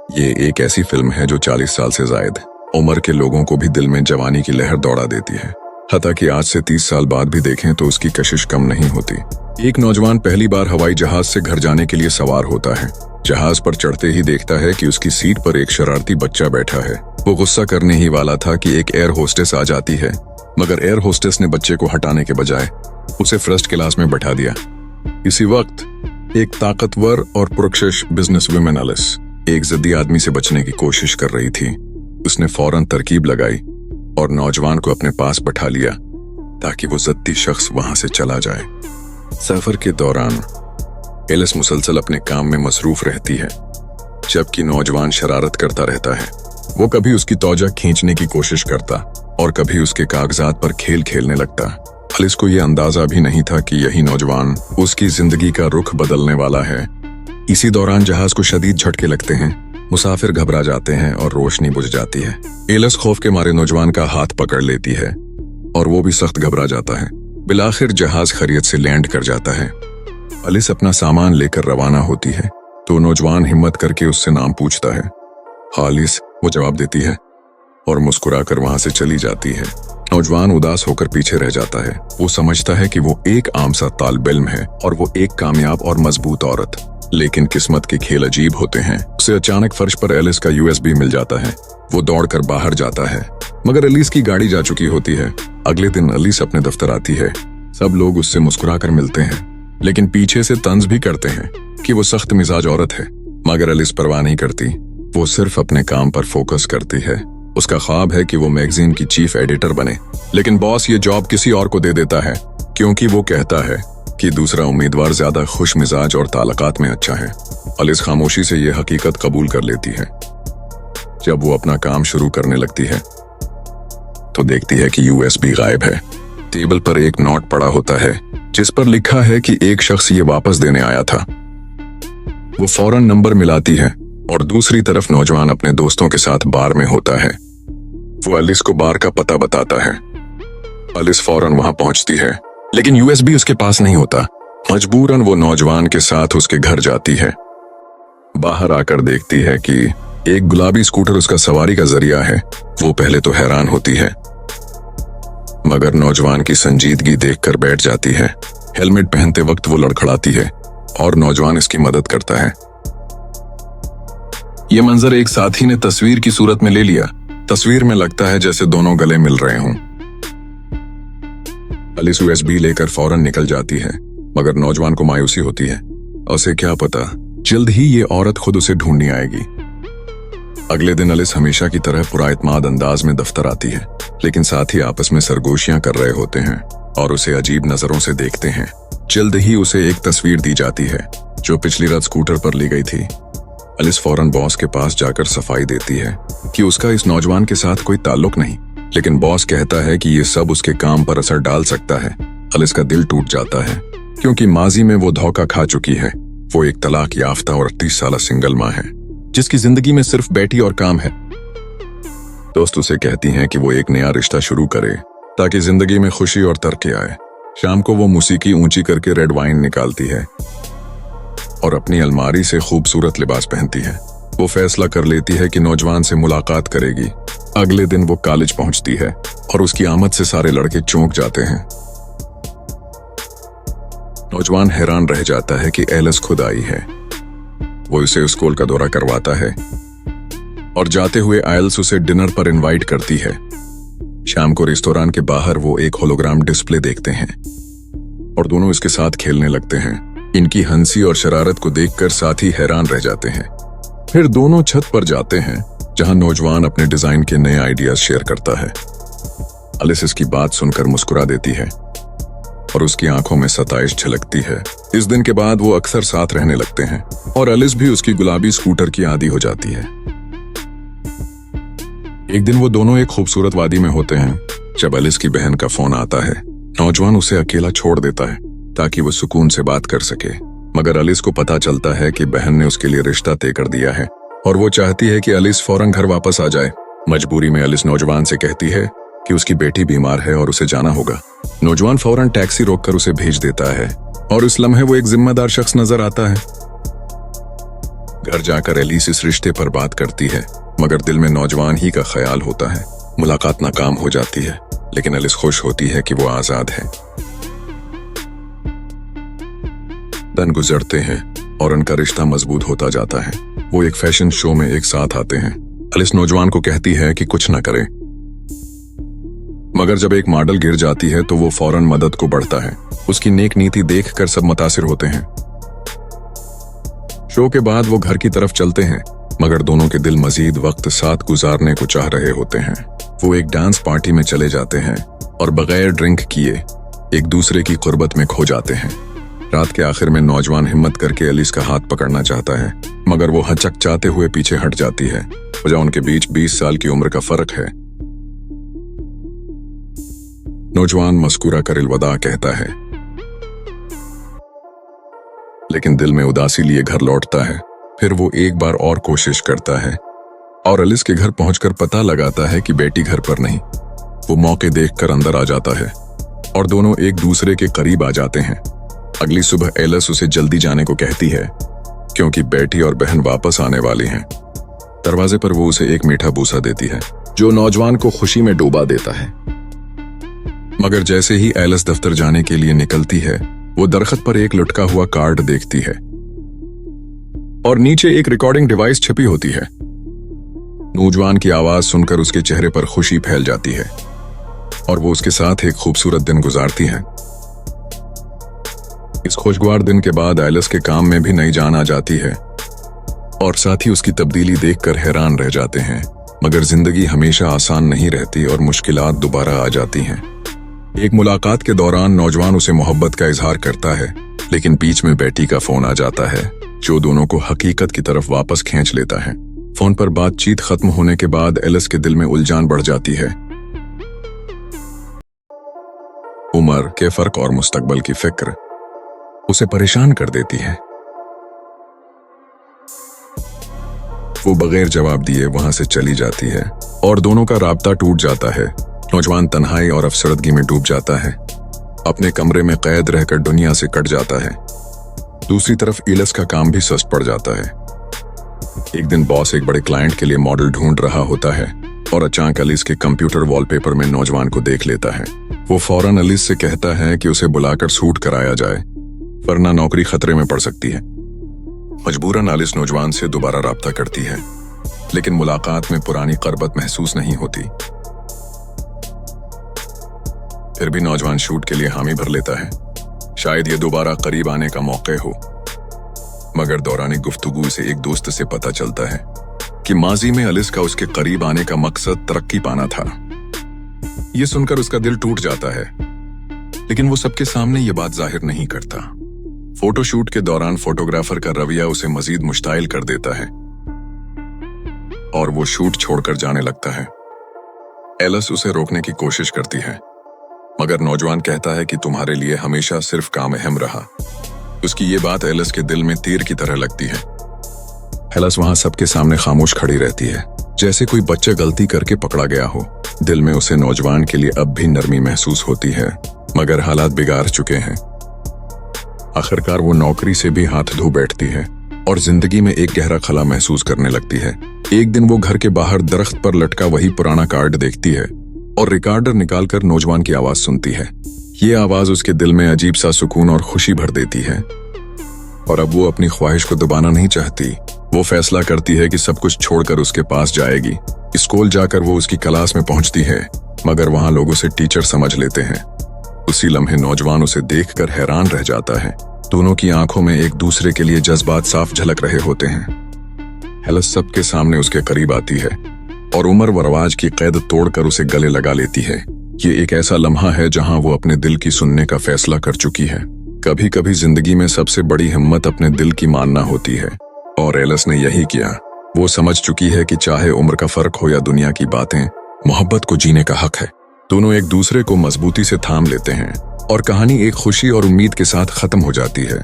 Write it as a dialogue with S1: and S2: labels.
S1: ये एक ऐसी फिल्म है जो 40 साल से जायद उम्र के लोगों को भी दिल में जवानी की लहर दौड़ा देती है। हता कि आज से 30 साल बाद भी देखें तो उसकी कशिश कम नहीं होती। एक नौजवान पहली बार हवाई जहाज से घर जाने के लिए सवार होता है। जहाज पर चढ़ते ही देखता है कि उसकी सीट पर एक शरारती बच्चा बैठा है। वो गुस्सा करने ही वाला था कि एक एयर होस्टेस आ जाती है, मगर एयर होस्टेस ने बच्चे को हटाने के बजाय उसे फर्स्ट क्लास में बैठा दिया। इसी वक्त एक ताकतवर और पुरकशिश बिजनेस वुमेन एलिस एक जिद्दी आदमी से बचने की कोशिश कर रही थी। उसने फौरन तरकीब लगाई और नौजवान को अपने पास बैठा लिया ताकि वो जिद्दी शख्स वहां से चला जाए। सफर के दौरान एलिस मुसलसल अपने काम में मसरूफ रहती है, जबकि नौजवान शरारत करता रहता है। वो कभी उसकी तौजा खींचने की कोशिश करता और कभी उसके कागजात पर खेल खेलने लगता। एलिस को यह अंदाजा भी नहीं था कि यही नौजवान उसकी जिंदगी का रुख बदलने वाला है। इसी दौरान जहाज को शदीद झटके लगते हैं, मुसाफिर घबरा जाते हैं और रोशनी बुझ जाती है। एलिस खौफ के मारे नौजवान का हाथ पकड़ लेती है और वो भी सख्त घबरा जाता है। बिलाखिर जहाज खैरियत से लैंड कर जाता है। एलिस अपना सामान लेकर रवाना होती है तो नौजवान हिम्मत करके उससे नाम पूछता है। एलिस, वो जवाब देती है और मुस्कुराकर वहां से चली जाती है। नौजवान उदास होकर पीछे रह जाता है। वो समझता है कि वो एक आम सा तालिब इल्म है और वो एक कामयाब और मजबूत औरत। लेकिन किस्मत के खेल अजीब होते हैं। उसे अचानक फर्श पर एलिस का यूएसबी मिल जाता है। वो दौड़कर बाहर जाता है, मगर एलिस की गाड़ी जा चुकी होती है। अगले दिन एलिस अपने दफ्तर आती है। सब लोग उससे मुस्कुराकर मिलते हैं, लेकिन पीछे से तंज भी करते हैं कि वो सख्त मिजाज औरत है। मगर एलिस परवाह नहीं करती। वो सिर्फ अपने काम पर फोकस करती है। उसका ख्वाब है कि वो मैगजीन की चीफ एडिटर बने, लेकिन बॉस ये जॉब किसी और को दे देता है क्योंकि वो कहता है कि दूसरा उम्मीदवार ज्यादा खुश मिजाज और ताल्लुकात में अच्छा है। एलिस खामोशी से ये हकीकत कबूल कर लेती है। जब वो अपना काम शुरू करने लगती है तो देखती है कि यूएसबी गायब है। टेबल पर एक नोट पड़ा होता है जिस पर लिखा है कि एक शख्स ये वापस देने आया था। वो फौरन नंबर मिलाती है और दूसरी तरफ नौजवान अपने दोस्तों के साथ बार में होता है। वो एलिस को बार का पता बताता है। एलिस फौरन वहां पहुंचती है, लेकिन यूएसबी उसके पास नहीं होता। मजबूरन वो नौजवान के साथ उसके घर जाती है। बाहर आकर देखती है कि एक गुलाबी स्कूटर उसका सवारी का जरिया है। वो पहले तो हैरान होती है, मगर नौजवान की संजीदगी देखकर बैठ जाती है। हेलमेट पहनते वक्त वो लड़खड़ाती है और नौजवान इसकी मदद करता है। ये मंजर एक साथी ने तस्वीर की सूरत में ले लिया। तस्वीर में लगता है जैसे दोनों गले मिल रहे हों। एलिस यूएसबी लेकर फौरन निकल जाती है, मगर नौजवान को मायूसी होती है। उसे क्या पता, जल्द ही ये औरत खुद उसे ढूंढने आएगी। अगले दिन एलिस हमेशा की तरह पुराइतमाद अंदाज में दफ्तर आती है, लेकिन साथ ही आपस में सरगोशियां कर रहे होते हैं और उसे अजीब नजरों से देखते हैं। जल्द ही उसे एक तस्वीर दी जाती है जो पिछली रात स्कूटर पर ली गई थी। एलिस फौरन बॉस के पास जाकर सफाई देती है कि उसका इस नौजवान के साथ कोई ताल्लुक नहीं, लेकिन बॉस कहता है कि ये सब उसके काम पर असर डाल सकता है। एलिस का दिल टूट जाता है क्योंकि माजी में वो धोखा खा चुकी है। वो एक तलाक याफ्ता और 30 साल सिंगल माँ है जिसकी जिंदगी में सिर्फ बेटी और काम है। दोस्त उसे कहती हैं कि वो एक नया रिश्ता शुरू करे ताकि जिंदगी में खुशी और तरक्की आए। शाम को वो मौसीकी ऊंची करके रेड वाइन निकालती है और अपनी अलमारी से खूबसूरत लिबास पहनती है। वो फैसला कर लेती है कि नौजवान से मुलाकात करेगी। अगले दिन वो कॉलेज पहुंचती है और उसकी आमद से सारे लड़के चौंक जाते हैं। नौजवान हैरान रह जाता है कि एलिस खुद आई है। वो उसे स्कूल का दौरा करवाता है और जाते हुए एलिस उसे डिनर पर इनवाइट करती है। शाम को रेस्तोरां के बाहर वो एक होलोग्राम डिस्प्ले देखते हैं और दोनों इसके साथ खेलने लगते हैं। इनकी हंसी और शरारत को देखकर साथी हैरान रह जाते हैं। फिर दोनों छत पर जाते हैं जहां नौजवान अपने डिजाइन के नए आइडियाज शेयर करता है। एलिस इसकी बात सुनकर मुस्कुरा देती है और उसकी आंखों में सताइश झलकती है। इस दिन के बाद वो अक्सर साथ रहने लगते हैं और एलिस भी उसकी गुलाबी स्कूटर की आदी हो जाती है। एक दिन वो दोनों एक खूबसूरत वादी में होते हैं जब एलिस की बहन का फोन आता है। नौजवान उसे अकेला छोड़ देता है ताकि वो सुकून से बात कर सके, मगर एलिस को पता चलता है कि बहन ने उसके लिए रिश्ता तय कर दिया है और वो चाहती है कि एलिस फौरन घर वापस आ जाए। मजबूरी में एलिस नौजवान से कहती है कि उसकी बेटी बीमार है और उसे जाना होगा। नौजवान फौरन टैक्सी रोककर उसे भेज देता है और इस लम्हे वो एक जिम्मेदार शख्स नजर आता है। घर जाकर एलिस इस रिश्ते पर बात करती है, मगर दिल में नौजवान ही का ख्याल होता है। मुलाकात नाकाम हो जाती है, लेकिन एलिस खुश होती है कि वो आजाद है। दिन गुजरते हैं और उनका रिश्ता मजबूत होता जाता है। वो एक फैशन शो में एक साथ आते हैं। एलिस नौजवान को कहती है कि कुछ न करे, मगर जब एक मॉडल गिर जाती है तो वो फौरन मदद को बढ़ता है। उसकी नेक नीति देखकर सब मुतासिर होते हैं। शो के बाद वो घर की तरफ चलते हैं, मगर दोनों के दिल मजीद वक्त साथ गुजारने को चाह रहे होते हैं। वो एक डांस पार्टी में चले जाते हैं और बगैर ड्रिंक किए एक दूसरे की कुर्बत में खो जाते हैं। रात के आखिर में नौजवान हिम्मत करके एलिस का हाथ पकड़ना चाहता है, मगर वो हचकचाते हुए पीछे हट जाती है। वजह उनके बीच 20 साल की उम्र का फर्क है। नौजवान मस्कुरा कर अलविदा कहता है, लेकिन दिल में उदासी लिए घर लौटता है। फिर वो एक बार और कोशिश करता है और एलिस के घर पहुंचकर पता लगाता है कि बेटी घर पर नहीं। वो मौके देखकर अंदर आ जाता है और दोनों एक दूसरे के करीब आ जाते हैं। अगली सुबह एलिस उसे जल्दी जाने को कहती है, क्योंकि बेटी और बहन वापस आने वाली हैं। दरवाजे पर वो उसे एक मीठा बूसा देती है, जो नौजवान को खुशी में डूबा देता है। मगर जैसे ही एलिस दफ्तर जाने के लिए निकलती है, वो दरख्त पर एक लटका हुआ कार्ड देखती है और नीचे एक रिकॉर्डिंग डिवाइस छिपी होती है। नौजवान की आवाज सुनकर उसके चेहरे पर खुशी फैल जाती है और वो उसके साथ एक खूबसूरत दिन गुजारती है। इस खुशगवार दिन के बाद एलिस के काम में भी नई जान आ जाती है और साथी उसकी तब्दीली देखकर हैरान रह जाते हैं। मगर जिंदगी हमेशा आसान नहीं रहती और मुश्किलात दोबारा आ जाती हैं। एक मुलाकात के दौरान नौजवान उसे मोहब्बत का इजहार करता है, लेकिन बीच में बेटी का फोन आ जाता है, जो दोनों को हकीकत की तरफ वापस खींच लेता है। फोन पर बातचीत खत्म होने के बाद एलिस के दिल में उलझन बढ़ जाती है। उम्र के फर्क और मुस्तकबल की फिक्र उसे परेशान कर देती है। वो बगैर जवाब दिए वहां से चली जाती है और दोनों का राब्ता टूट जाता है। नौजवान तन्हाई और अफसरदगी में डूब जाता है। अपने कमरे में कैद रहकर दुनिया से कट जाता है। दूसरी तरफ एलिस का काम भी सुस्त पड़ जाता है। एक दिन बॉस एक बड़े क्लाइंट के लिए मॉडल ढूंढ रहा होता है और अचानक एलिस के कंप्यूटर वॉलपेपर में नौजवान को देख लेता है। वो फौरन एलिस से कहता है कि उसे बुलाकर शूट कराया जाए, वरना नौकरी खतरे में पड़ सकती है। मजबूरन एलिस नौजवान से दोबारा राब्ता करती है, लेकिन मुलाकात में पुरानी कर्बत महसूस नहीं होती। फिर भी नौजवान शूट के लिए हामी भर लेता है, शायद ये दोबारा करीब आने का मौका हो। मगर दौरान गुफ्तगू से एक दोस्त से पता चलता है कि माजी में एलिस का उसके करीब आने का मकसद तरक्की पाना था। ये सुनकर उसका दिल टूट जाता है, लेकिन वो सबके सामने ये बात जाहिर नहीं करता। फोटोशूट के दौरान फोटोग्राफर का रवैया उसे मजीद मुश्ताइल कर देता है और वो शूट छोड़कर जाने लगता है। एलिस उसे रोकने की कोशिश करती है, मगर नौजवान कहता है कि तुम्हारे लिए हमेशा सिर्फ काम अहम रहा। उसकी ये बात एलिस के दिल में तीर की तरह लगती है। एलिस वहां सबके सामने खामोश खड़ी रहती है, जैसे कोई बच्चा गलती करके पकड़ा गया हो। दिल में उसे नौजवान के लिए अब भी नरमी महसूस होती है, मगर हालात बिगाड़ चुके हैं। आखिरकार वो नौकरी से भी हाथ धो बैठती है और जिंदगी में एक गहरा खला महसूस करने लगती है। एक दिन वो घर के बाहर दरख्त पर लटका वही पुराना कार्ड देखती है और रिकॉर्डर निकालकर नौजवान की आवाज सुनती है। ये आवाज उसके दिल में अजीब सा सुकून और खुशी भर देती है और अब वो अपनी ख्वाहिश को दबाना नहीं चाहती। वो फैसला करती है कि सब कुछ छोड़कर उसके पास जाएगी। स्कूल जाकर वो उसकी क्लास में पहुंचती है, मगर वहां लोग उसे टीचर समझ लेते हैं। उसी लम्हे नौजवान उसे देखकर हैरान रह जाता है। दोनों की आंखों में एक दूसरे के लिए जज्बात साफ झलक रहे होते हैं। एलिस सबके सामने उसके करीब आती है और उम्र व रवाज की कैद तोड़कर उसे गले लगा लेती है। ये एक ऐसा लम्हा है जहां वो अपने दिल की सुनने का फैसला कर चुकी है। कभी कभी जिंदगी में सबसे बड़ी हिम्मत अपने दिल की मानना होती है और एलिस ने यही किया। वो समझ चुकी है कि चाहे उम्र का फर्क हो या दुनिया की बातें, मोहब्बत को जीने का हक है। दोनों एक दूसरे को मजबूती से थाम लेते हैं और कहानी एक खुशी और उम्मीद के साथ खत्म हो जाती है।